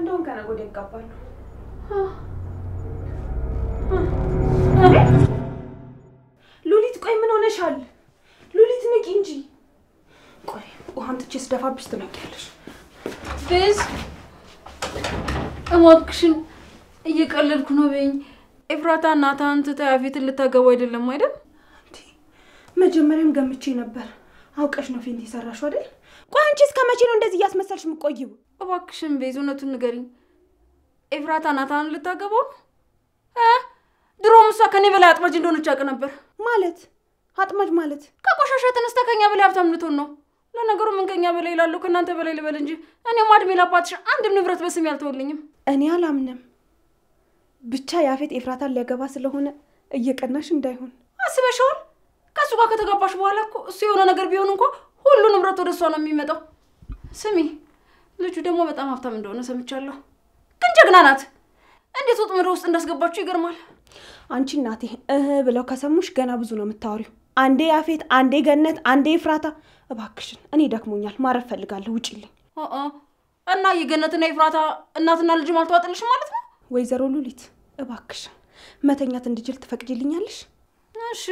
እንደውም ከነገ ወዲያ ይጋባሉ ሉሊት ቆይ ምን ሆነሻል ሉሊት ንቂ እንጂ ቆይ ውሃን ትቼ ስደፋብሽ ትነቂያለሽ ቤዝ እባክሽን እየቀለድኩ ነው በይኝ ኤፍራታ ናታን ተያፊት ልታገባ አይደለም አይደል መጀመሪያም ገምቼ ነበር አውቀሽ ነው ፌንት ይሰራሽው አይደል ቆይ አንቺ እስከ መቼ ነው እንደዚህ ያስመሰልሽ ምቆይው እባክሽን ቤዝ እውነቱን ንገሪኝ ኤፍራታ ናታን ልታገባው ድሮም እሷ ከኔ በላይ አጥማጅ እንደሆነች አውቅ ነበር ማለት አጥማጅ ማለት ከቆሻሻ ተነስተከኛ በላይ ሀብታም ልትሆን ነው ለነገሩ ምን ከኛ በላይ ይላሉ ከናንተ በላይ ልበል እንጂ እኔ ማድሜ ላባትሽ አንድም ንብረት በስም ያልተወልኝም እኔ አላምንም ብቻ ያፌት ኤፍራታን ሊያገባ ስለሆነ እየቀናሽ እንዳይሆን አስበሽዋል ከሱ ጋር ከተጋባሽ በኋላ እኮ እሱ የሆነ ነገር ቢሆን እንኳን ሁሉ ንብረት ወደሷ ነው የሚመጣው ስሚ ልጁ ደግሞ በጣም ሀብታም እንደሆነ ሰምቻለሁ ግን ጀግና ናት እንዴት ወጥመድ ውስጥ እንዳስገባችሁ ይገርማል አንቺ እናቴ ብለው ከሰሙሽ ገና ብዙ ነው የምታወሪው አንዴ ያፌት አንዴ ገነት አንዴ ኤፍራታ እባክሽን እኔ ደክሞኛል ማረፍ ፈልጋለሁ ውጪልኝ እና የገነትና ኤፍራታ እናትና ልጅ ማልተዋጥልሽ ማለት ነው ወይዘሮ ሉሊት እባክሽን መተኛት እንድጅል ትፈቅጂልኛለሽ እሺ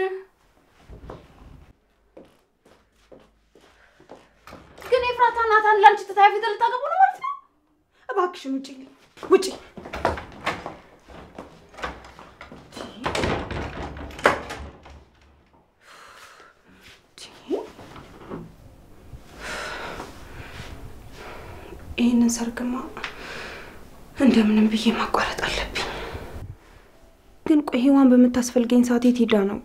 ግን ኤፍራታ ናታን ላንቺ ተታይፊት ልታገቡ ነው ማለት ነው እባክሽን ውጪልኝ ውጪ ይሄንን ሰርግማ እንደምንም ብዬ ማቋረጥ አለብኝ ግን ቆይ ሄዋን በመታስፈልገኝ ሰዓት ሄዳ ነው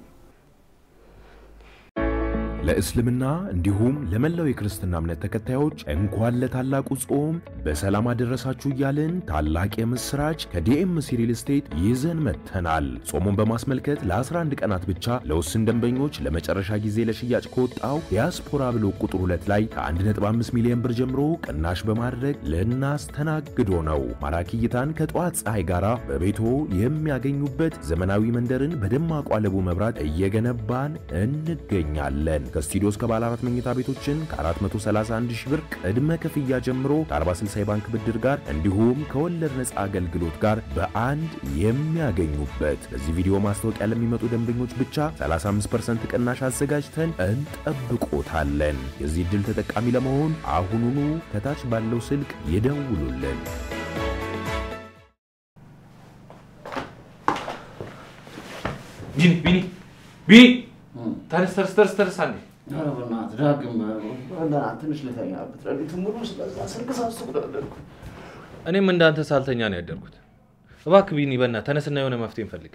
ለእስልምና እንዲሁም ለመላው የክርስትና እምነት ተከታዮች እንኳን ለታላቁ ጾም በሰላም አደረሳችሁ እያልን ታላቅ የምስራች ከዲኤምሲ ሪል ስቴት ይዘን መተናል። ጾሙን በማስመልከት ለ11 ቀናት ብቻ ለውስን ደንበኞች ለመጨረሻ ጊዜ ለሽያጭ ከወጣው ዲያስፖራ ብሎ ቁጥር 2 ላይ ከ1.5 ሚሊዮን ብር ጀምሮ ቅናሽ በማድረግ ልናስተናግዶ ነው። ማራኪ እይታን ከጧት ፀሐይ ጋራ በቤቶ የሚያገኙበት ዘመናዊ መንደርን በደማቁ አለቡ መብራት እየገነባን እንገኛለን። ከስቱዲዮ እስከ ባለ 4 መኝታ ቤቶችን ከ431 ሺህ ብር ቅድመ ክፍያ ጀምሮ ከ40/60 ባንክ ብድር ጋር እንዲሁም ከወለድ ነፃ አገልግሎት ጋር በአንድ የሚያገኙበት። በዚህ ቪዲዮ ማስታወቂያ ለሚመጡ ደንበኞች ብቻ 35% ቅናሽ አዘጋጅተን እንጠብቆታለን። የዚህ ዕድል ተጠቃሚ ለመሆን አሁኑኑ ከታች ባለው ስልክ ይደውሉልን። ቢኒ ተርስ አንዴ አረበናት ዳግም ትንሽ ለተኛበት ረዲቱ ሙሉ ስለዛ ስርክሳሱ ደረኩ እኔም እንዳንተ ሳልተኛ ነው ያደርኩት እባክህ ቢኒ በእናትህ ተነስና የሆነ መፍትሄ እንፈልግ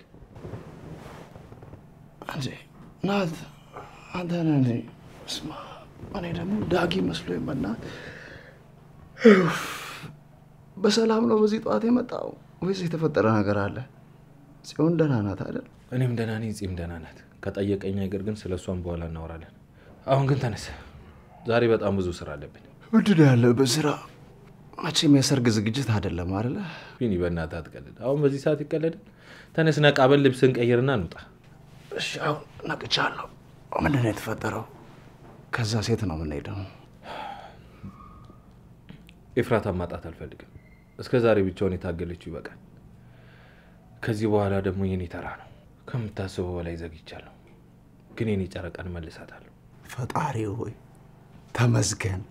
አንዴ ናት አንተ ነህ ስማ እኔ ደግሞ ዳጊ መስሎኝ በእናትህ በሰላም ነው በዚህ ጧት የመጣው ወይስ የተፈጠረ ነገር አለ ጽዮን ደህና ናት አይደል እኔም ደህና ነኝ ጽም ደህና ናት ከጠየቀኝ ነገር ግን ስለሷን በኋላ እናወራለን አሁን ግን ተነስ ዛሬ በጣም ብዙ ስራ አለብን ምንድን ያለው በስራ መቼም የሰርግ ዝግጅት አይደለም አይደል ቢኒ በእናትህ አትቀልድ አሁን በዚህ ሰዓት ይቀለድ ተነስ ነቃበል ልብስን ቀይርና እንውጣ እሺ አሁን ነቅቻለሁ ምንድን ነው የተፈጠረው ከዛ ሴት ነው ምን ሄደው ኤፍራታ ማጣት አልፈልግም እስከ ዛሬ ብቻውን የታገለችው ይበቃል ከዚህ በኋላ ደግሞ የኔ ተራ ነው ከምታስበው በላይ ዘግይቻለሁ ግን የኔ ጨረቃን መልሳታለሁ ፈጣሪ ሆይ ተመስገን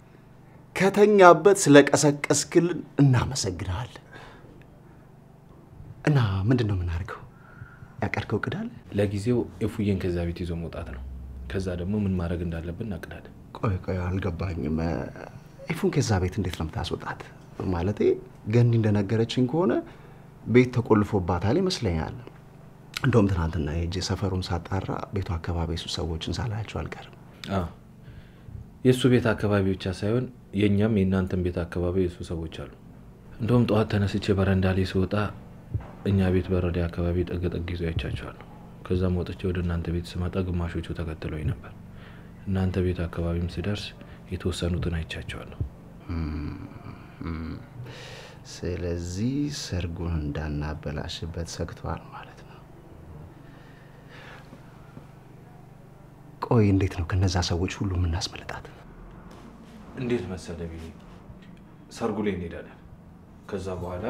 ከተኛበት ስለቀሰቀስክልን እናመሰግናለን እና ምንድነው ምናርገው ያቀርከው ቅዳል ለጊዜው ኤፉዬን ከዛ ቤት ይዞ መውጣት ነው ከዛ ደግሞ ምን ማድረግ እንዳለብን እናቅዳለን ቆይ አልገባኝም ኤፉን ከዛ ቤት እንዴት ነው የምታስወጣት ማለቴ ገኒ እንደነገረችኝ ከሆነ ቤት ተቆልፎባታል ይመስለኛል እንደውም ትናንትና የጄ ሰፈሩን ሳጣራ ቤቱ አካባቢ እሱ ሰዎችን ሳላያቸው አልቀርም የሱ ቤት አካባቢ ብቻ ሳይሆን የኛም የናንተም ቤት አካባቢ የሱ ሰዎች አሉ እንደውም ጧት ተነስቼ በረንዳ ላይ ስወጣ እኛ ቤት በረዳ አካባቢ ጠገጠግ ይዘው ያቻቻሉ ከዛም ወጥቼ ወደ እናንተ ቤት ስመጣ ግማሾቹ ተከትለውኝ ነበር እናንተ ቤት አካባቢም ስደርስ የተወሰኑትን አይቻቸዋለሁ ስለዚህ ሰርጉን እንዳናበላሽበት ሰክቷል ማለት ነው ቆይ እንዴት ነው ከነዛ ሰዎች ሁሉ ምናስመለጣት እንዴት መሰለ ቢኒ ሰርጉ ላይ እንሄዳለን ከዛ በኋላ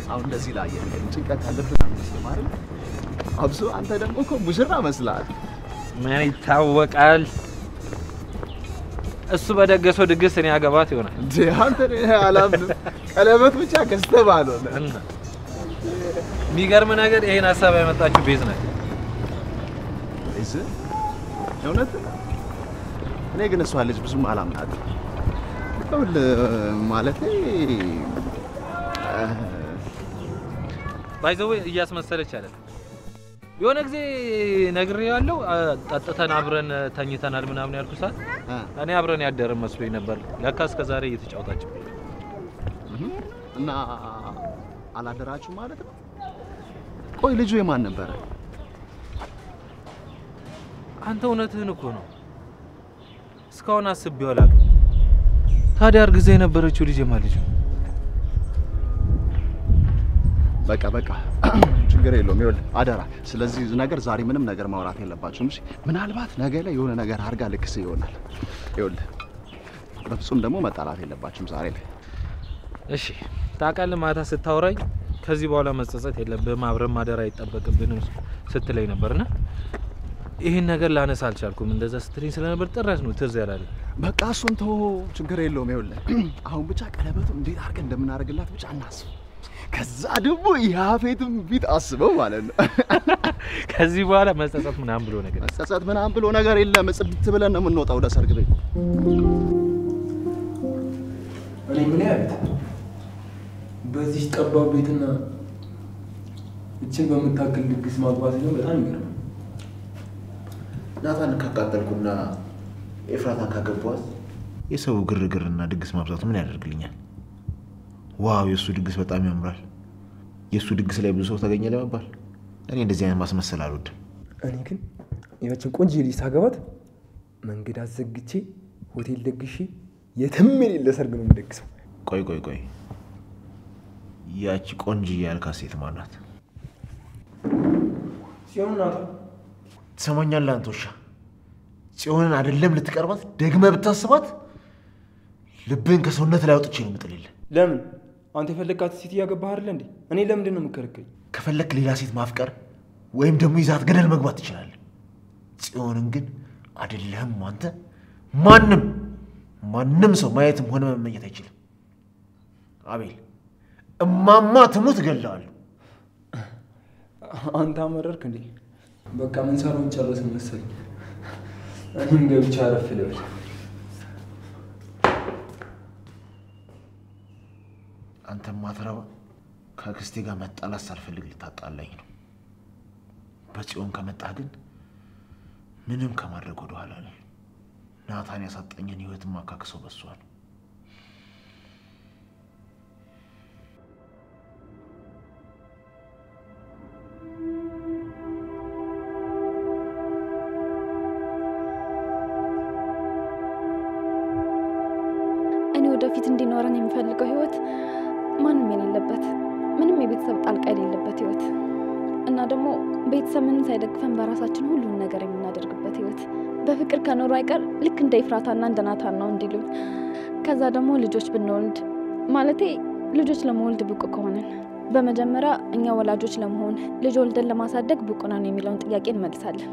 አሁን እንደዚህ ላይ ጭንቀት ያለብህ ማለት አብሶ አንተ ደግሞ እኮ ሙሽራ መስላል ምን ይታወቃል እሱ በደገሰው ድግስ እኔ ያገባት ይሆናል እንዴ አንተ አላምንም ቀለበት ብቻ ከስተባለ እና የሚገርም ነገር ይሄን ሐሳብ ያመጣችው ቤዝ ናት ቤዝ እውነት እኔ ግን እሷ ልጅ ብዙም አላምናት ማለት ባይዘው እያስመሰለች አይደል የሆነ ጊዜ ነግሬያለሁ ጠጥተን አብረን ተኝተናል ምናምን ያልኩ ሰዓት እኔ አብረን ያደረን መስሎኝ ነበር ለካ እስከ ዛሬ እየተጫወታችሁ እና አላደራችሁ ማለት ነው ቆይ ልጁ የማን ነበር አንተ እውነትህን እኮ ነው እስካሁን አስቤው አላውቅም ታዲያ እርግዛ የነበረችው ልጅ የማን ልጅ በቃ ችግር የለውም ይወል አደራ ስለዚህ ነገር ዛሬ ምንም ነገር ማውራት የለባችሁም እሺ ምናልባት ነገ ላይ የሆነ ነገር አርጋ ልክስ ይሆናል ይወል በፍጹም ደግሞ መጣላት የለባችሁም ዛሬ ላይ እሺ ታውቃለህ ማታ ስታወራኝ ከዚህ በኋላ መጸጸት የለብህም አብረን ማደር አይጠበቅብንም ስትለኝ ነበርና ይሄን ነገር ላነሳ አልቻልኩም እንደዛ ስትሪን ስለነበር ጥራሽ ነው ትዝ ያላለ በቃ እሱን ተው ችግር የለውም ይወል አሁን ብቻ ቀለበቱ እንዴት አርገን እንደምናደርግላት ብቻ እናስብ ከዛ ደግሞ ያፌትም ቢት አስበው ማለት ነው ከዚህ በኋላ መጸጸት ምናምን ብሎ ነገር የለም ጽድት ብለን ነው የምንወጣው ወደ ሰርግ ቤት እኔ ምን ያህል በዚህ ጠባብ ቤትና እቺን በመታከል ድግስ ማግባት ነው በጣም ይገርም ናታን ካቃጠልኩና ኤፍራታን ካገባዋት የሰው ግርግርና ድግስ ማብዛት ምን ያደርግልኛል ዋው የሱ ድግስ በጣም ያምራል የሱ ድግስ ላይ ብዙ ሰው ተገኘ ለመባል እኔ እንደዚህ አይነት ማስመሰል አልወድም እኔ ግን ያችን ቆንጆ ልጅ ሳገባት መንገድ አዘግቼ ሆቴል ደግሼ የትም የሌለ ሰርግ ነው የምደግሰው ቆይ ያቺ ቆንጆ ያልካት ሴት ማናት ጽዮን ናት ትሰማኛለህ አንተ ውሻ ጽዮንን አይደለም ልትቀርባት ደግመህ ብታስባት ልብን ከሰውነት ላይ አውጥቼ ነው የምጥልልህ ለምን አንተ የፈለካት ሴት ያገባህ አይደል እንዴ እኔ ለምንድን ነው የምከረከኝ ከፈለክ ሌላ ሴት ማፍቀር ወይም ደግሞ ይዛት ገደል መግባት ትችላለህ ጽዮንን ግን አይደለም አንተ ማንም ሰው ማየትም ሆነ መመኘት አይችልም አቤል እማማ ትሙት ገለዋለሁ አንተ አመረርክ እንዴ በቃ ምን ሰራው ጨረስን መሰለኝ እኔም ገብቻ አረፍ ልበል አንተ ማትረባ ከክስቴ ጋር መጣላት ሳልፈልግ ልታጣላኝ ነው በጽዮን ከመጣህ ግን ምንም ከማድረግ ወደ ኋላ ነኝ ናታን ያሳጣኝን ህይወት ማካክሰው በሷል እኔ ወደፊት እንዲኖረን የሚፈልገው ህይወት ማንም የሌለበት ምንም የቤተሰብ ጣልቃ የሌለበት ህይወት እና ደግሞ ቤተሰብ ምንም ሳይደግፈን በራሳችን ሁሉን ነገር የምናደርግበት ህይወት በፍቅር ከኖሩ አይቀር ልክ እንደ ኤፍራታና እንደ ናታን ነው እንዲሉኝ ከዛ ደግሞ ልጆች ብንወልድ ማለቴ ልጆች ለመወልድ ብቁ ከሆነን በመጀመሪያ እኛ ወላጆች ለመሆን ልጅ ወልደን ለማሳደግ ብቁ ነን የሚለውን ጥያቄ እንመልሳለን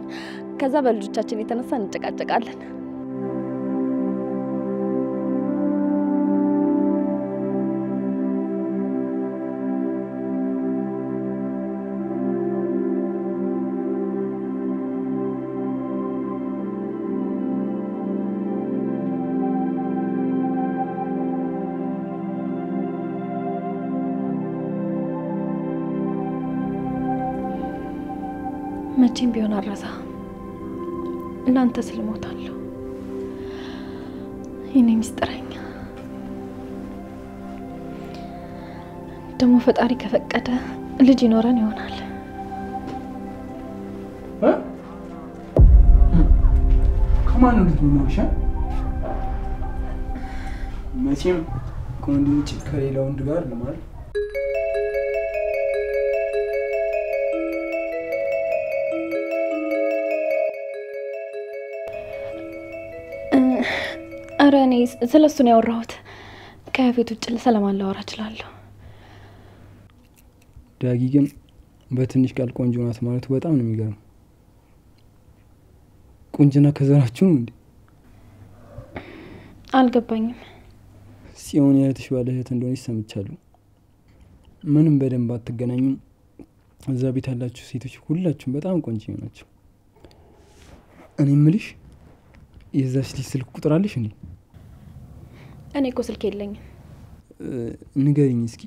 ከዛ በልጆቻችን የተነሳ እንጨቃጨቃለን መቼም ቢሆን አረሳ እናንተ ስለሞታለሁ የኔ ሚስጥረኛ ደግሞ ፈጣሪ ከፈቀደ ልጅ ይኖረን ይሆናል ከማን ነው ልጅ ነው መቼም ከወንድ ውጭ ከሌላ ወንድ ጋር ለማለት ኧረ እኔ ስለሱ ነው ያወራሁት። ከያፌት ውጭ ለሰላም ላወራ እችላለሁ። ዳጊ ግን በትንሽ ቃል ቆንጆ ናት ማለቱ በጣም ነው የሚገርም። ቁንጅና ከዘራችሁ ነው እንዴ? አልገባኝም። ጽዮን የእህትሽ ባለ እህት እንደሆነች ሰምቻለሁ። ምንም በደንብ አትገናኙም። እዛ ቤት ያላችሁ ሴቶች ሁላችሁም በጣም ቆንጆ ናቸው። እኔ የምልሽ የዛች ልጅ ስልክ ቁጥር አለሽ እንዴ? እኔ እኮ ስልክ የለኝም። ንገሪኝ እስኪ።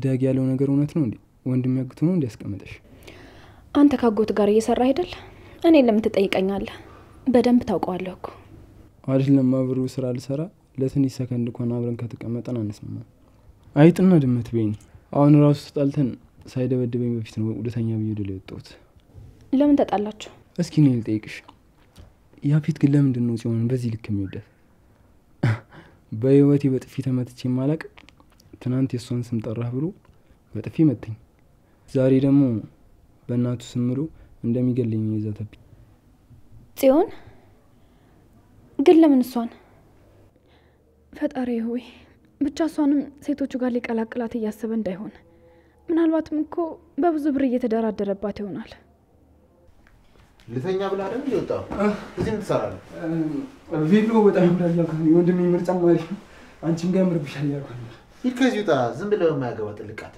ዳጊ ያለው ነገር እውነት ነው እንዴ? ወንድም ያግቱ ነው እንዲያስቀምጠሽ? አንተ ካጎት ጋር እየሰራ አይደል? እኔ ለምን ትጠይቀኛለህ? በደንብ ታውቀዋለህ እኮ። አይደለም አብሮ ስራ ልሰራ ለትንሽ ሰከንድ እንኳን አብረን ከተቀመጠን አንስማማ። አይጥና ድመት በይኝ። አሁን ራሱ ተጣልተን ሳይደበድበኝ በፊት ነው ወደተኛ ብዬ ወደ ላይ ወጣሁት። ለምን ተጣላችሁ? እስኪ እኔ ልጠይቅሽ። ያፌት ግን ለምንድን ነው ጽዮንን በዚህ ልክ የሚወዳት? በህይወቴ በጥፊ ተመትቼ ማላቅ። ትናንት የሷን ስም ጠራህ ብሎ በጥፊ መተኝ። ዛሬ ደግሞ በእናቱ ስም ብሎ እንደሚገለኝ ይዛተብኝ። ጽዮን ግን ለምን እሷን? ፈጣሪ ሆይ ብቻ እሷንም ሴቶቹ ጋር ሊቀላቅላት እያሰበ እንዳይሆን። ምናልባትም እኮ በብዙ ብር እየተደራደረባት ይሆናል። ልተኛ ብላ አይደል ይወጣው? እዚህም ትሰራለህ? ቬሎ በጣም ያምራል ያልኩኝ ወንድሜ ምርጫ ማለት ነው። አንቺም ጋር ያምርብሻል ያልኩኝ። ሂድ ከዚህ ውጣ። ዝም ብለህ የማያገባ ጥልቃት።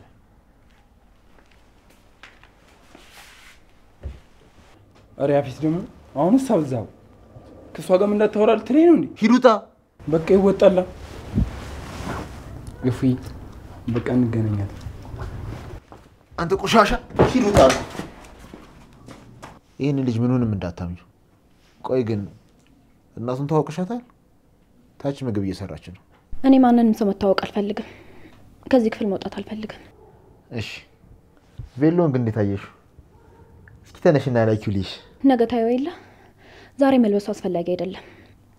ኧረ ያፌት ደግሞ አሁንስ አብዛው። ከሷ ጋር ምን እንዳታወራ ልትለኝ ነው እንዴ? ሂድ ውጣ። በቃ ይወጣላ። እፉይ በቃ እንገናኛለን። አንተ ቆሻሻ ሂድ ውጣ። ይህን ልጅ ምኑንም እንዳታምኙ። ቆይ ግን እናቱን ታውቅሻታል? ታች ምግብ እየሰራች ነው። እኔ ማንንም ሰው መታወቅ አልፈልግም። ከዚህ ክፍል መውጣት አልፈልግም። እሺ ቬሎን ግን እንዴት አየሽው? እስኪ ተነሽና ላይኪው ልሽ። ነገ ታየው የለ። ዛሬ መልበሱ አስፈላጊ አይደለም።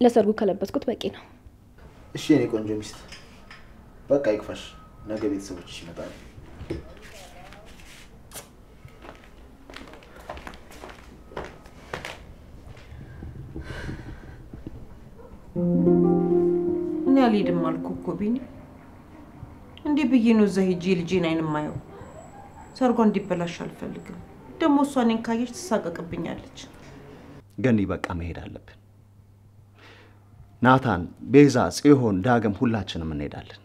ለሰርጉ ከለበስኩት በቂ ነው። እሺ የኔ ቆንጆ ሚስት በቃ ይክፋሽ። ነገ ቤተሰቦችሽ ይመጣሉ። እኔ አልሄድም አልኩ እኮ ቢኒ። እንዴ ብዬ ነው እዛ ሄጄ ልጄን አይን ማየው? ሰርጓ እንዲበላሽ አልፈልግም። ደግሞ እሷ እኔን ካየች ትሳቀቅብኛለች። ገኒ በቃ መሄድ አለብን። ናታን፣ ቤዛ፣ ጽዮን፣ ዳግም ሁላችንም እንሄዳለን።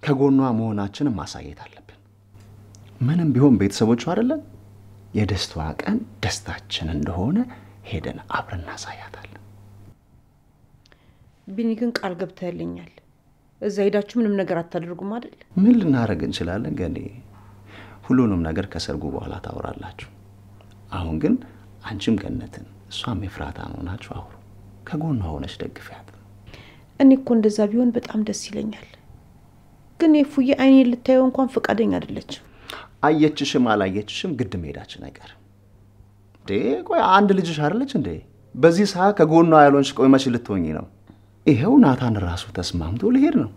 ከጎኗ መሆናችንን ማሳየት አለብን። ምንም ቢሆን ቤተሰቦቿ አይደለን? የደስታዋ ቀን ደስታችን እንደሆነ ሄደን አብረን እናሳያታለን። ቢኒ ግን ቃል ገብተህልኛል። እዛ ሄዳችሁ ምንም ነገር አታደርጉም አይደል? ምን ልናደርግ እንችላለን ገኒ? ሁሉንም ነገር ከሰርጉ በኋላ ታወራላችሁ። አሁን ግን አንቺም ገነትን እሷም ኤፍራታን ሆናችሁ አውሩ። ከጎኗ ሆነሽ ደግፊያት። እኔ እኮ እንደዛ ቢሆን በጣም ደስ ይለኛል። ግን የፉዬ አይኔን ልታየው እንኳን ፈቃደኛ አይደለች። አየችሽም አላየችሽም ግድ መሄዳችን አይቀርም። ቆይ አንድ ልጅሽ አይደለች እንዴ? በዚህ ሰዓት ከጎኗ ያልሆንሽ ቆይ መች ልትሆኚ ነው? ይሄው ናታን ራሱ ተስማምቶ ሊሄድ ነው።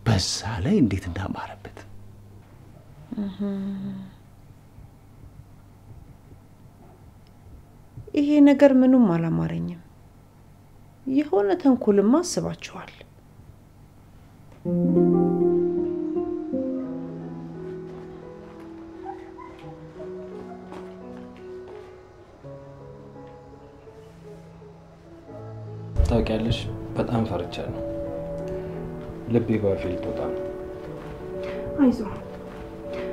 በዛ ላይ እንዴት እንዳማረበት። ይሄ ነገር ምንም አላማረኝም። የሆነ ተንኮልማ አስባችኋል። ታውቂያለሽ፣ በጣም ፈርቻለሁ። ልቤ ባፌ ልትወጣ ነው። አይዞህ፣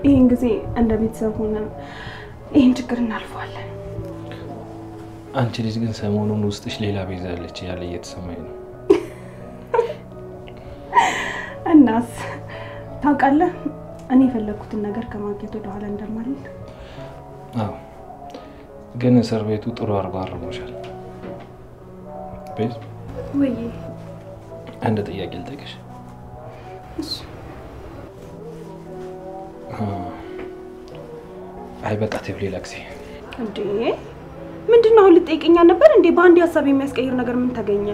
ይህን ጊዜ እንደ ቤተሰብ ሆነን ይህን ችግር እናልፈዋለን። አንቺ ልጅ ግን ሰሞኑን ውስጥሽ ሌላ ቤዛ አለች ያለ እየተሰማኝ ነው። እናስ ታውቃለህ፣ እኔ የፈለኩትን ነገር ከማግኘት ወደ ኋላ እንደማልል። አዎ፣ ግን እስር ቤቱ ጥሩ አርጎ አርሞሻል። ቤዝ ወይ አንድ ጥያቄ ልጠይቅሽ። እሺ። አይ በቃ ተብሌ ላክሲ እንዴ ምንድነው? አሁን ልጠይቀኛ ነበር እንዴ? በአንድ ሀሳብ የሚያስቀይር ነገር ምን ተገኘ?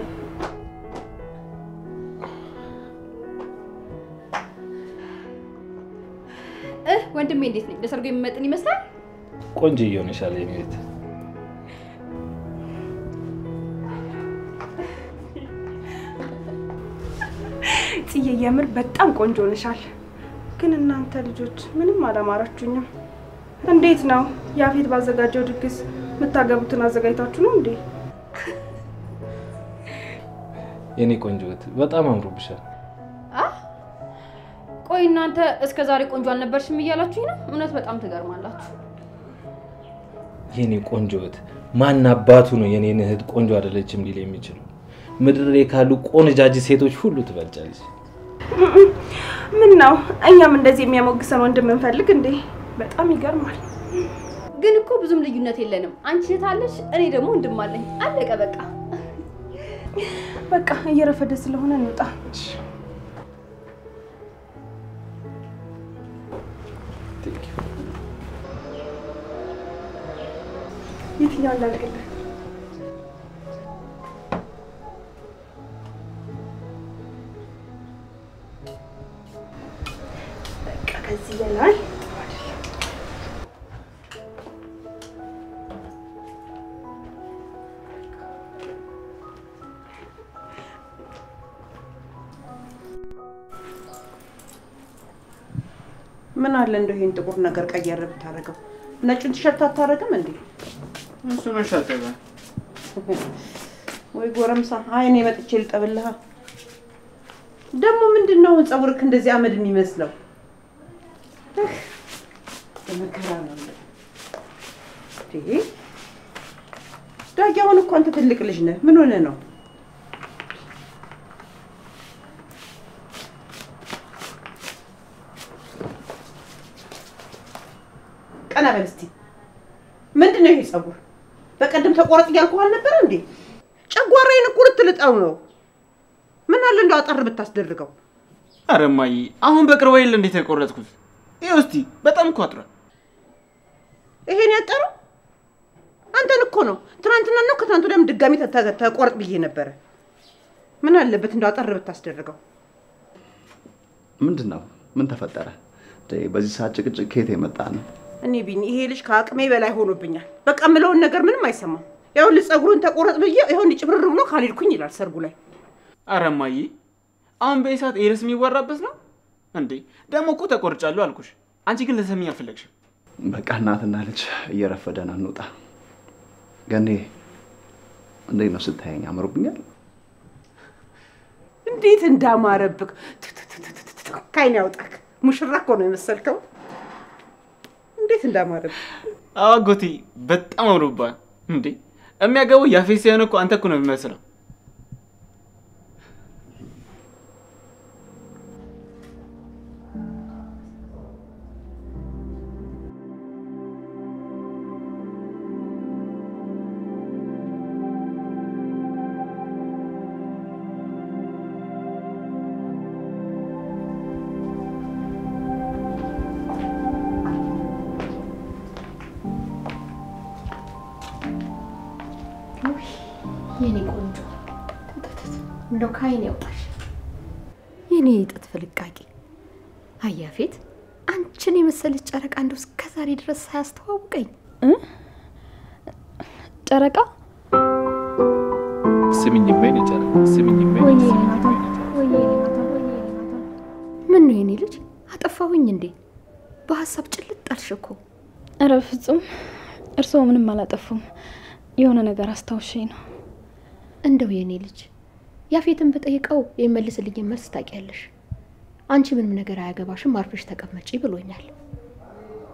ወንድሜ እንዴት ነኝ? ለሰርጉ የሚመጥን ይመስላል? ቆንጆ እየሆነሻል የኔ እህት። ጽዬ የምር በጣም ቆንጆ ነሻል። ግን እናንተ ልጆች ምንም አላማራችሁኝም። እንዴት ነው ያፌት ባዘጋጀው ድግስ የምታገቡትን አዘጋጅታችሁ ነው እንዴ? የኔ ቆንጆ እህት በጣም አምሮብሻል። ቆይ እናንተ እስከዛሬ ቆንጆ አልነበርሽም እያላችሁኝ ነው? እውነት በጣም ትገርማላችሁ። የኔ ቆንጆ እህት ማን አባቱ ነው የኔን እህት ቆንጆ አይደለችም ሊል የሚችለው? ምድር ላይ ካሉ ቆንጃጅ ሴቶች ሁሉ ትበልጫለሽ። ምን ነው እኛም እንደዚህ የሚያሞግሰን ወንድም እንፈልግ እንዴ? በጣም ይገርማል። ግን እኮ ብዙም ልዩነት የለንም። አንቺ እህት አለሽ፣ እኔ ደግሞ ወንድም አለኝ። አለቀ በቃ። በቃ እየረፈደ ስለሆነ እንውጣ። የትኛው እንዳልክልህ? በቃ ከዚህ በላይ ምን አለ እንደው ይሄን ጥቁር ነገር ቀየር ብታረገው? ነጭን ቲሸርት አታረግም እንዴ? እሱ መሻተበ ወይ ጎረምሳ፣ አይኔ መጥቼ ልጠብልሃ። ደግሞ ምንድነው ጸጉርክ እንደዚህ አመድ የሚመስለው? ለመከራ ነው እንዴ? ዳጊውን እኮ አንተ ትልቅ ልጅ ነህ። ምን ሆነ ነው? ቀና በል እስቲ። ምንድነው ይሄ ጸጉር? በቀደም ተቆረጥ እያልኩህ አልነበረ እንዴ? ጨጓራዬን ቁርጥ ልጠው ነው። ምን አለ እንደው አጠር ብታስደርገው። ኧረ እማዬ አሁን በቅርቡ አይደል እንዴ ተቆረጥኩት? ይኸው እስቲ በጣም እኮ አጥሯል። ይሄን ያጠረው አንተን እኮ ነው። ትናንትና ነው ከትናንት ወዲያም ድጋሚ ተቆረጥ ብዬ ነበረ። ምን አለበት እንደው አጠር ብታስደርገው። ምንድነው? ምን ተፈጠረ? በዚህ ሰዓት ጭቅጭቅ ከየት የመጣ ነው? እኔ ቢኒ ይሄ ልጅ ከአቅሜ በላይ ሆኖብኛል። በቃ ምለውን ነገር ምንም አይሰማም። ያው ለጸጉሩን ተቆረጥ ብዬ ይሁን ጭብርር ብሎ ካልሄድኩኝ ይላል ሰርጉ ላይ። ኧረ እማዬ አሁን በኢሳት ኤረስ የሚወራበት ነው እንዴ? ደግሞ እኮ ተቆርጫለሁ አልኩሽ። አንቺ ግን ለሰሚኝ አልፈለግሽም። በቃ እናትና ልጅ እየረፈደ ነው፣ እንውጣ። ገኔ እንዴት ነው ስታየኝ? አምሮብኛል። እንዴት እንዳማረብክ ካይን ያውጣክ። ሙሽራ እኮ ነው የመሰልከው። እንዴት እንዳማረብክ። አጎቴ በጣም አምሮባል እንዴ። የሚያገባው ያፌት ሳይሆን እኮ አንተ እኮ ነው የሚመስለው። የኔ ቆንጆ እንደው ካይን ያውጣሽ። የኔ ጥጥ ፍልቃቂ አያፌት አንቺን የመሰለች ጨረቃ እንደው እስከዛሬ ድረስ ሳያስተዋውቀኝ። ጨረቃ ስሚኝ በይኔ ጨረቃ ስሚኝ በይኔ። ምን ነው የኔ ልጅ አጠፋሁኝ እንዴ? በሐሳብ ጭልጥ አልሽ እኮ። ኧረ ፍጹም እርስዎ ምንም አላጠፉም። የሆነ ነገር አስታውሽኝ ነው። እንደው የኔ ልጅ ያፌትን በጠይቀው የመልስልኝ መልስ ታውቂያለሽ። አንቺ ምንም ነገር አያገባሽም አርፈሽ ተቀመጪ ብሎኛል።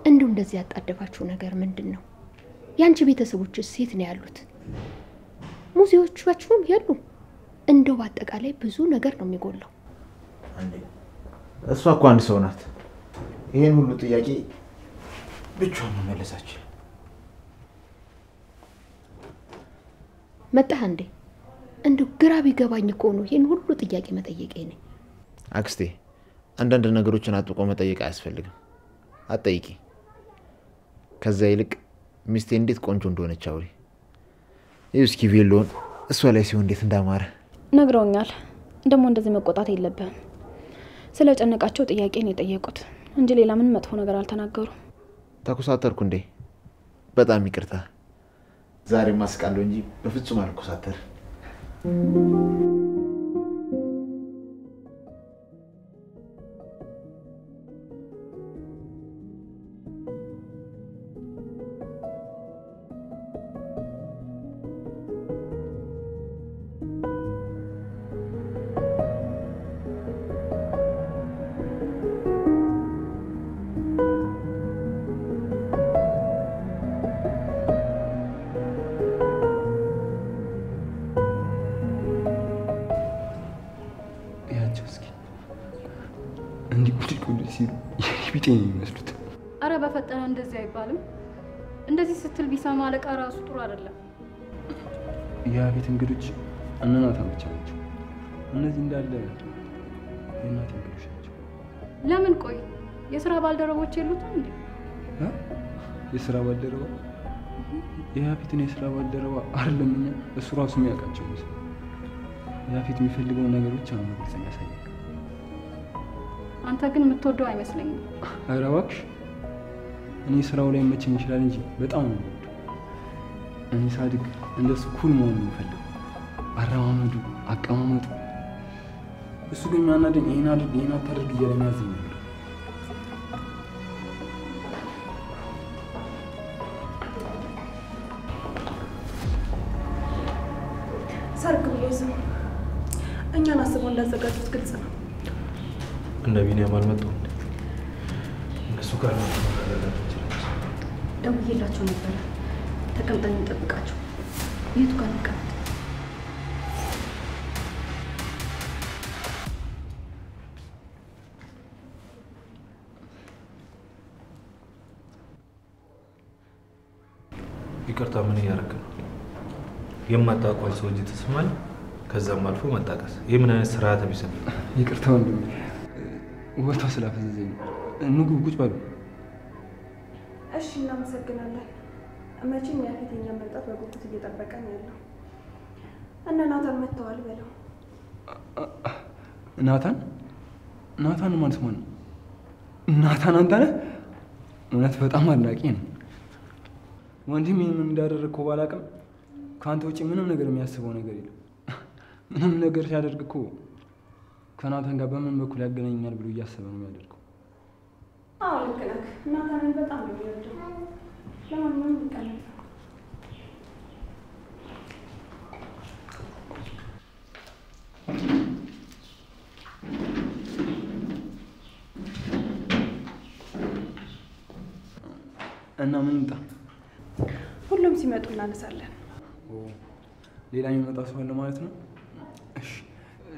እንደው እንደዚህ ያጣደፋችሁ ነገር ምንድነው? ያንቺ ቤተሰቦችስ ሴት ነው ያሉት? ሙዚዎቻችሁም ያሉ? እንደው በአጠቃላይ ብዙ ነገር ነው የሚጎለው። አንዴ እሷ እኮ አንድ ሰው ናት። ይሄን ሁሉ ጥያቄ ብቻዋን መመለሳች። መጣህ እንዴ? እንደው ግራ ቢገባኝ እኮ ነው ይሄን ሁሉ ጥያቄ መጠየቄ ነው። አክስቴ አንዳንድ ነገሮችን አጥብቆ መጠየቅ አያስፈልግም። አትጠይቂ። ከዛ ይልቅ ሚስቴ እንዴት ቆንጆ እንደሆነች አውሪ። እስኪ ቬሎን እሷ ላይ ሲሆን እንዴት እንዳማረ ነግረውኛል። ደግሞ እንደዚህ መቆጣት የለብህም። ስለ ጨነቃቸው ጥያቄ ነው የጠየቁት። እንጂ ሌላ ምን መጥፎ ነገር አልተናገሩም። ተኮሳተርኩ እንዴ? በጣም ይቅርታ። ዛሬ ማስቃለሁ እንጂ በፍጹም አልኮሳተር። አረ በፈጠነ እንደዚህ አይባልም። እንደዚህ ስትል ቢሰማ አለቃ ራሱ ጥሩ አይደለም። ያ ቤት እንግዶች እናታን ብቻ ናቸው። እነዚህ እንዳለ የእናቴ እንግዶች ናቸው። ለምን ቆይ የሥራ ባልደረቦች የሉትም እንዴ? የሥራ ባልደረባ የያፊትን የሥራ ባልደረባ አይደለም እኛ እሱ ራሱ የሚያውቃቸው ነው። ያፊት የሚፈልገውን ነገር ብቻ ነው በግልጽ የሚያሳየው። አንተ ግን የምትወደው አይመስለኝም። ኧረ እባክሽ እኔ ስራው ላይ መቼም ይችላል እንጂ በጣም ነው የምወደው። እኔ ሳድግ እንደሱ ኩል መሆን ነው የምፈልገው። አረማመዱ፣ አቀማመጡ። እሱ ግን የሚያናደኝ ይሄን አድርግ ይሄን አታድርግ እያለ የሚያዘኝ ነበር። ሰርግ ብሎ ዝም እኛን አስበው እንዳዘጋጁት ግልጽ ነው። እነ ቢኒያም አልመጡም። እነሱ ጋር ነው ደውዬላቸው ነበረ። ተቀምጠን እንጠብቃቸው። የቱ ጋር እንቀመጥ? ይቅርታ ምን እያደረክ ነው? የማታውቀውን ሰው እጅ ትስማል፣ ከዛም አልፎ መጣቀስ። ይህ ምን አይነት ስርዓተ ቢስ ነው? ይቅርታ ወንድሜ፣ ወጣ ስላፈዘዘኝ። ምግብ ቁጭ በሉ። እሺ እናመሰግናለን። መቼም ያፊተኛ መምጣት በጉጉት እየጠበቀ ነው ያለው። እነ ናታን መጥተዋል በለው። ናታን? ናታን ማለት ማን ነው? ናታን አንተ ነህ? እውነት በጣም አድናቂ ነው። ወንድሜ ምን እንዳደረግከው ባላውቅም ከአንተ ውጭ ምንም ነገር የሚያስበው ነገር የለም። ምንም ነገር ሲያደርግ እኮ ከናታን ጋር በምን በኩል ያገናኛል ብሎ እያሰበ ነው የሚያደርገው። አዎ ልክ ነህ። ናታንን በጣም ነው የሚወደው። ለማንኛውም ይቀላል። እና ምን እንጣ? ሁሉም ሲመጡ እናነሳለን። ሌላ የሚመጣ ሰው አለ ማለት ነው? እሺ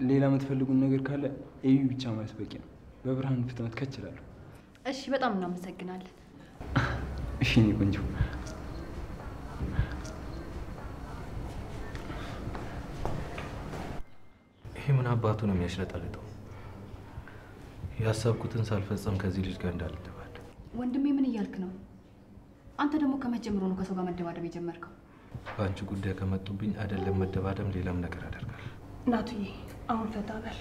ሌላ የምትፈልጉን ነገር ካለ እዩ ብቻ ማለት በቂ ነው። በብርሃን ፍጥነት ከችላለሁ። እሺ በጣም እናመሰግናለን። እሺ እኔ ቆንጆ። ይሄ ምን አባቱ ነው የሚያሽለጠልጠው? ያሰብኩትን ሳልፈጸም ከዚህ ልጅ ጋር እንዳልደባደብ። ወንድሜ ምን እያልክ ነው? አንተ ደግሞ ከመጀመሩ ነው ከሰው ጋር መደባደብ የጀመርከው? በአንቺ ጉዳይ ከመጡብኝ አይደለም መደባደብ ሌላም ነገር አደርጋለሁ። ናቱዬ አሁን ፈታ በል።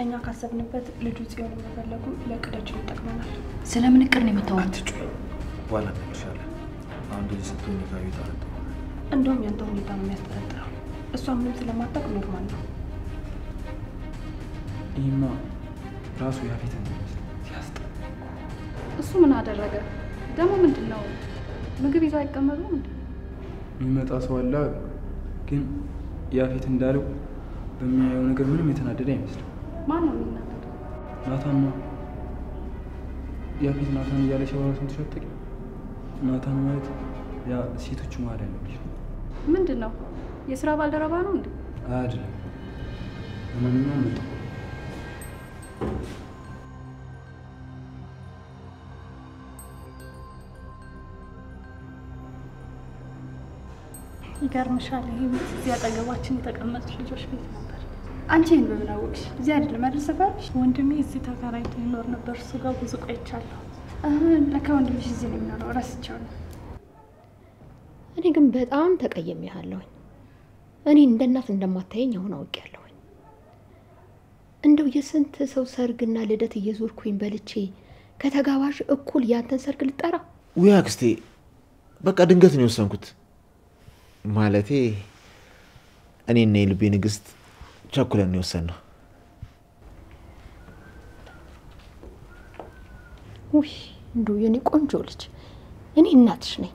እኛ ካሰብንበት ልጁ ጽዮን መፈለጉ ለእቅዳችን ይጠቅመናል። ስለምን እቅድ ነው የምታወራው? አትጩ። በኋላ እነግርሻለሁ። አሁን እንደዚህ ስትሆኝ ከቤት አልወጣም። እንደውም ያንተ ሁኔታ ነው የሚያስጠረጥረው። እሷ ምንም ስለማታውቅ ኖርማል ነው። ይህማ ራሱ ያፊት እንደሚመስል ሲያስጠላ። እሱ ምን አደረገ ደግሞ? ምንድን ነው ምግብ ይዞ አይቀመጡም እንዴ? የሚመጣ ሰው አለ፣ ግን ያፊት እንዳለው በሚያየው ነገር ምንም የተናደደ አይመስልም። ማን ነው የሚናደደው? ናታን ነው። ያፊት ናታን እያለ ሲያወራ ሰምተሽ አታውቂም? ናታን ማለት ያ ሴቶቹ መሀል ያለው ልጅ ነው። ምንድን ነው የስራ ባልደረባ ነው እንዴ? አይደለም። ለማንኛውም መጣ። ይገርምሻል፣ ይሄ ቤት እዚህ አጠገባችን የተቀመጡት ልጆች ቤት ነበር። አንቺ ይህን በምን አወቅሽ? እዚህ አይደለም አይደል ሰፈርሽ? ወንድሜ እዚህ ተከራይቶ ይኖር ነበር። እሱ ጋር ብዙ ቆይቻለሁ። ለካ ወንድምሽ እዚህ ነው የሚኖረው። እረስቸው ነው። እኔ ግን በጣም ተቀየሜሃለሁኝ። እኔ እንደ እናት እንደማታየኝ አሁን አውቄያለሁኝ። እንደው የስንት ሰው ሰርግና ልደት እየዞርኩኝ በልቼ ከተጋባዥ እኩል ያንተን ሰርግ ልጠራ? ውይ አክስቴ፣ በቃ ድንገት ነው የወሰንኩት። ማለቴ እኔና የልቤ ንግስት ቸኩለን ነው የወሰንነው። ውይ እንደው የኔ ቆንጆ ልጅ፣ እኔ እናትሽ ነኝ።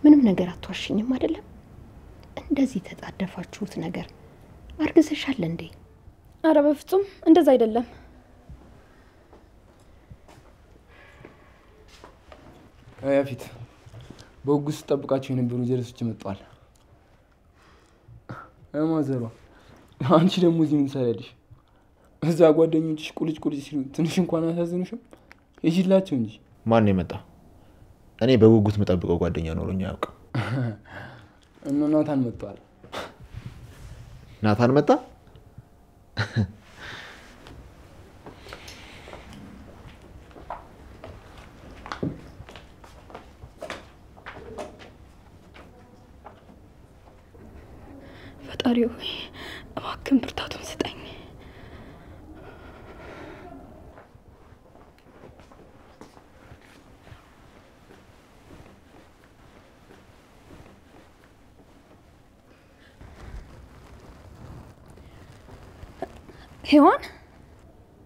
ምንም ነገር አትዋሽኝም አይደለም? እንደዚህ ተጣደፋችሁት ነገር አርግዘሻል እንዴ? አረ በፍጹም እንደዛ አይደለም። ያፊት በጉስ ተጠብቃችሁ የነበሩ ጀለሶች መጥተዋል። ማዘሯ አንቺ ደግሞ እዚህ ምን ትሰሪያለሽ? እዛ ጓደኞችሽ ቁልጭ ቁልጭ ሲሉ ትንሽ እንኳን አሳዝኑሽም? ይሽላችሁ እንጂ። ማን ነው የመጣው? እኔ በጉጉት መጠብቀው ጓደኛ ኖሮኝ አያውቅም። እና ናታን መጥቷል። ናታን መጣ? ፈጣሪ ሆይ እባክህን ብርታቱን ስጠኝ። ሄዋን፣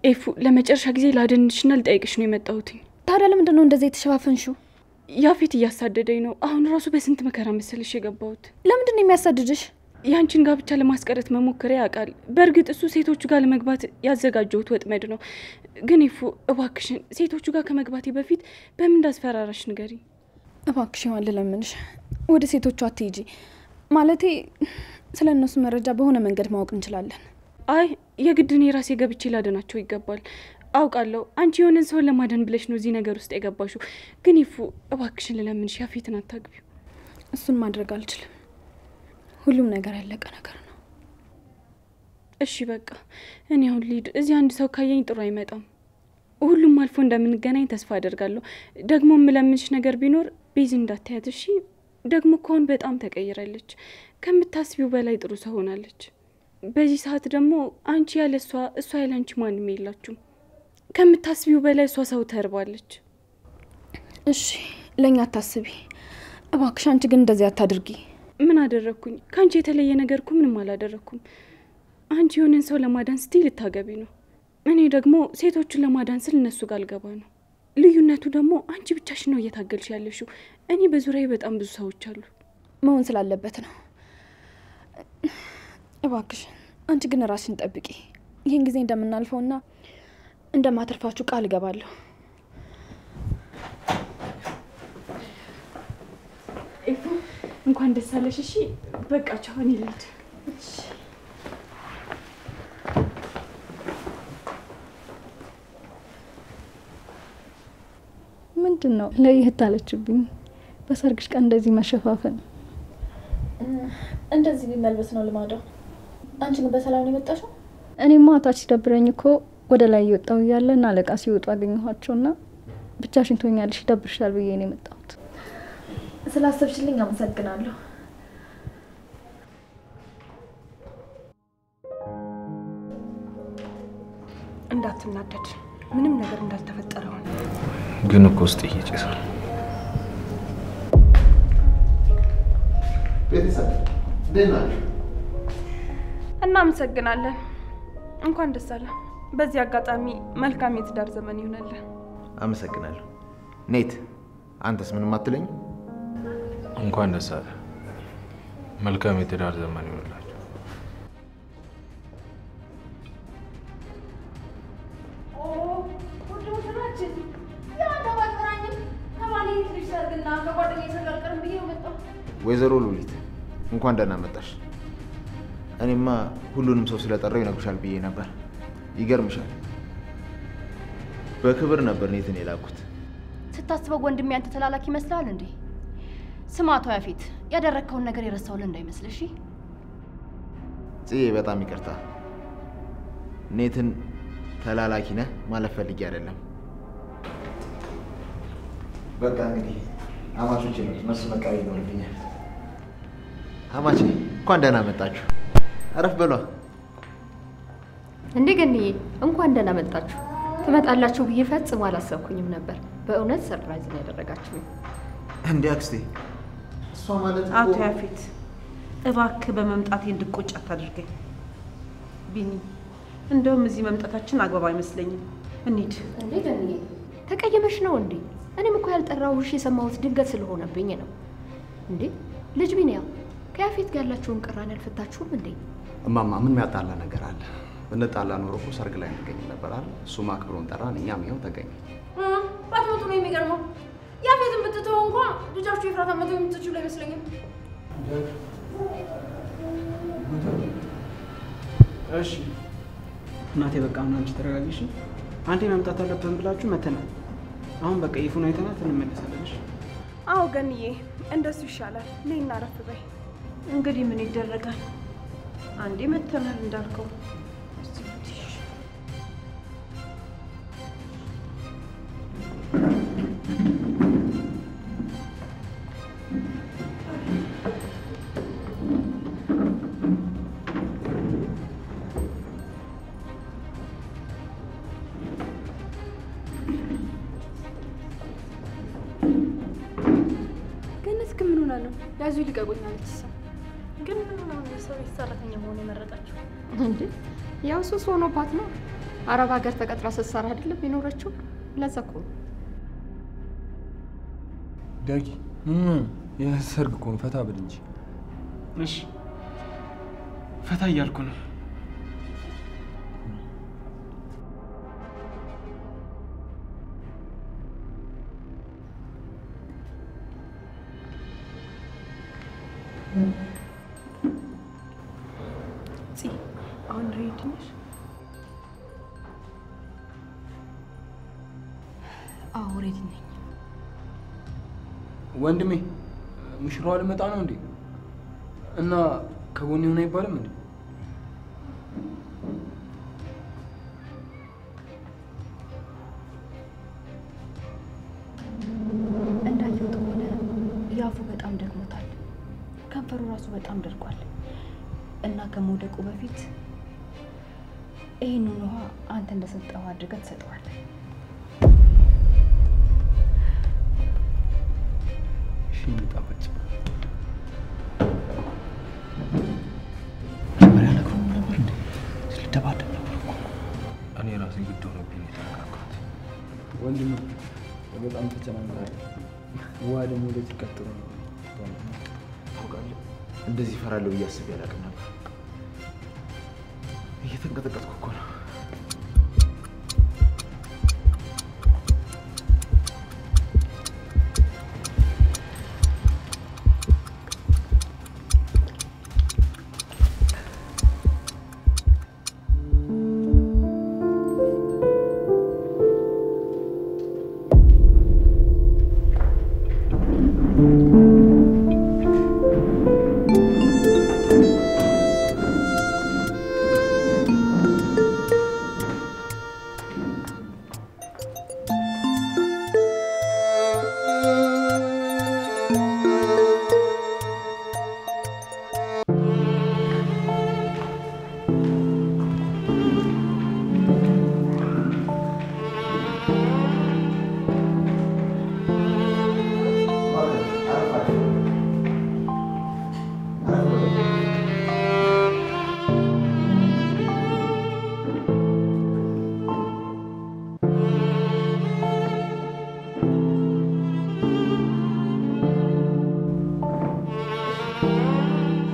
ኤፉ ለመጨረሻ ጊዜ ላደንሽና ልጠይቅሽ ነው የመጣሁት። ታዲያ ለምንድን ነው እንደዚህ የተሸፋፈንሽው? ያፌት እያሳደደኝ ነው። አሁን ራሱ በስንት መከራ መሰልሽ የገባሁት። ለምንድን ነው የሚያሳድድሽ? ያንቺን ጋብቻ ለማስቀረት መሞከሪያ ያውቃል። በእርግጥ እሱ ሴቶቹ ጋር ለመግባት ያዘጋጀሁት ወጥመድ ነው። ግን ኤፉ እባክሽን ሴቶቹ ጋር ከመግባቴ በፊት በምን እንዳስፈራራሽ ንገሪ። እባክሽ ሄዋን ልለምንሽ፣ ወደ ሴቶቹ አትሂጂ። ማለቴ ስለ እነሱ መረጃ በሆነ መንገድ ማወቅ እንችላለን። አይ የግድ እኔ ራሴ ገብቼ ላደናቸው ይገባል። አውቃለሁ አንቺ የሆነን ሰውን ለማዳን ብለሽ ነው እዚህ ነገር ውስጥ የገባሽው። ግን ኤፉ እባክሽን ልለምንሽ ያፌትን አታግቢው። እሱን ማድረግ አልችልም። ሁሉም ነገር ያለቀ ነገር ነው። እሺ በቃ እኔ አሁን ልሂድ። እዚህ አንድ ሰው ካየኝ ጥሩ አይመጣም። ሁሉም አልፎ እንደምንገናኝ ተስፋ አደርጋለሁ። ደግሞ የምለምንሽ ነገር ቢኖር ቤዝ እንዳታያት እሺ። ደግሞ ከሆን በጣም ተቀይራለች። ከምታስቢው በላይ ጥሩ ሰው ሆናለች። በዚህ ሰዓት ደግሞ አንቺ ያለ እሷ ያለ አንቺ ማንም የላችሁም። ከምታስቢው በላይ እሷ ሰው ተርባለች። እሺ ለኛ አታስቢ እባክሽ። አንቺ ግን እንደዚህ አታድርጊ። ምን አደረኩኝ? ካንቺ የተለየ ነገር እኮ ምንም አላደረኩም። አንቺ የሆነን ሰው ለማዳን ስትይ ልታገቢ ነው። እኔ ደግሞ ሴቶቹን ለማዳን ስል እነሱ ጋር ልገባ ነው። ልዩነቱ ደግሞ አንቺ ብቻሽ ነው እየታገልሽ ያለሽው። እኔ በዙሪያዬ በጣም ብዙ ሰዎች አሉ። መሆን ስላለበት ነው። እባክሽ አንቺ ግን ራስሽን ጠብቂ። ይህን ጊዜ እንደምናልፈውና እንደማተርፋችሁ ቃል እገባለሁ። ኤፉ እንኳን ደስ አለሽ። እሺ በቃ ቻው፣ እኔ ልሂድ። ምንድን ነው ለየት አለችብኝ? በሰርግሽ ቀን እንደዚህ መሸፋፈን። እንደዚህ መልበስ ነው ልማዷ። አንቺ ግን በሰላም ነው የመጣሽው? እኔማ ታች ሲደብረኝ እኮ ወደ ላይ እየወጣሁ እያለ እና አለቃ ሲወጡ አገኘኋቸውና ብቻሽን ትሆኛለሽ ይደብርሻል ብዬ ነው የመጣሁት። ስላሰብሽልኝ አመሰግናለሁ። እንዳትናደድ፣ ምንም ነገር እንዳልተፈጠረ ሆነ። ግን እኮ ውስጥ እየጨሰለ። ቤተሰብ ደህና ነሽ? እናመሰግናለን። እንኳን ደስ አለ። በዚህ አጋጣሚ መልካም የትዳር ዘመን ይሁንልህ። አመሰግናለሁ። ኔት አንተስ ምንም አትለኝ? እንኳን ደስ አለ። መልካም የትዳር ዘመን ይሁንላችሁ። ወይዘሮ ሉሊት እንኳን ደህና መጣሽ። እኔማ ሁሉንም ሰው ስለጠራው ይነግሩሻል ብዬ ነበር። ይገርምሻል፣ በክብር ነበር ኔትን የላኩት። ስታስበው ወንድሜ አንተ ተላላኪ ይመስላል እንዴ? ስማቷ ያፌት ያደረከውን ነገር የረሳውልህ እንዳይመስልሽ። ጽዬ በጣም ይቅርታ። ኔትን ተላላኪ ነህ ማለት ፈልጌ አይደለም። በቃ እንግዲህ አማቾቼ ነው እነሱ መቃወም ይኖርብኛል። አማቼ እንኳን ደህና መጣችሁ። አረፍ በሏ። እንዴ ገንዬ እንኳን ደህና መጣችሁ። ትመጣላችሁ ብዬ ፈጽሞ አላሰብኩኝም ነበር። በእውነት ሰርፕራይዝ ነው ያደረጋችሁኝ። እንዴ አክስቴ፣ እሷ ማለት አቶ ያፌት እባክህ በመምጣቴ እንድቆጭ አታድርገኝ። ቢኒ እንደውም እዚህ መምጣታችን አግባብ አይመስለኝም። እንሂድ። እንዴ ገኒ ተቀየመሽ ነው እንዴ? እኔም እኮ ያልጠራሁሽ የሰማሁት ድንገት ስለሆነብኝ ነው። እንዴ ልጅ ቢኒያ ከያፌት ጋር ያላችሁን ቅራኔ አልፈታችሁም እንዴ? እማማ ምን የሚያጣላ ነገር አለ? ብንጣላ ኖሮ እኮ ሰርግ ላይ እንገኝ ነበር አይደል? እሱም አክብሮን ጠራን፣ እኛም ይኸው ተገኘ። ባትመጡ ነው የሚገርመው። ያፌትን ብትተው እንኳን ልጃችሁ የፍራታ መቶ የምትችሉ አይመስለኝም። እሺ እናቴ በቃ ምን አንቺ ተረጋጊሽ። አንዴ መምጣት አለብን ብላችሁ መተናል። አሁን በቃ ይፉን አይተናት እንመለሳለን። እሺ አዎ ገንዬ እንደሱ ይሻላል። ነይ እናረፍ በይ። እንግዲህ ምን ይደረጋል? አንዴ መተናል እንዳልከው። ያዙ ሊቀቁኛለች። ግን ምን ነው ሰው ሰራተኛ መሆን የመረጣችሁ እንዴ? ያው ሱስ ሆኖባት ነው። አረብ ሀገር ተቀጥራ ስትሰራ አይደለም የኖረችው። ለዛ እኮ ዳጊ የሰርግ እኮ ነው። ፈታ ብል እንጂ። እሺ ፈታ እያልኩ ነው። አሁን ሬዲ ነሽ? አዎ ሬዲ ነኝ። ወንድሜ ሙሽራዋ ልመጣ ነው እንዴ? እና ከጎን ይሆን አይባልም እንዴ? እንዳየሁት ከሆነ ያፉ በጣም ደክሞታል። ከንፈሩ ራሱ በጣም ደርቋል እና ከመውደቁ በፊት ይህንን ውሃ አንተ እንደሰጠው አድርገህ ትሰጠዋለህ። እሺ ጣፋጭ መጀመሪያ ነግሮኝ ነበር እንዴ? ስለደባደብ ነበር እኮ። እኔ ራሴ ግድ ሆኖብኝ የተነካካት። ወንድሜ በጣም ተጨናንቃለሁ። ውሃ ደግሞ ወደዚህ ቀጥሎ ነው። ታውቃለህ እንደዚህ እፈራለሁ ብዬ አስቤ አላውቅም ነበር። እየተንቀጠቀጥኩ እኮ ነው።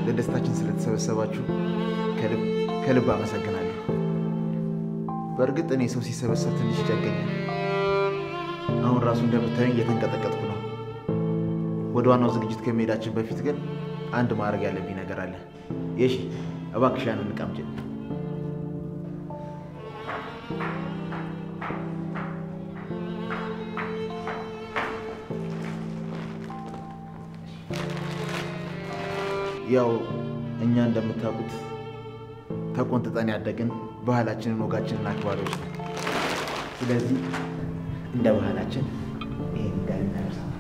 ለደስታችን ስለተሰበሰባችሁ ከልብ አመሰግናለሁ። በእርግጥ እኔ ሰው ሲሰበሰብ ትንሽ ይጨንቀኛል። አሁን ራሱ እንደምታዩኝ እየተንቀጠቀጥኩ ነው። ወደ ዋናው ዝግጅት ከመሄዳችን በፊት ግን አንድ ማድረግ ያለብኝ ነገር አለ። የሺ እባክሽ ያንን ዕቃ አምጪ። ያው እኛ እንደምታውቁት ተቆንጥጠን ያደግን ባህላችንን ወጋችንን አክባሪዎች ነው። ስለዚህ እንደ ባህላችን ይሄን ጋር እናደርሳለን።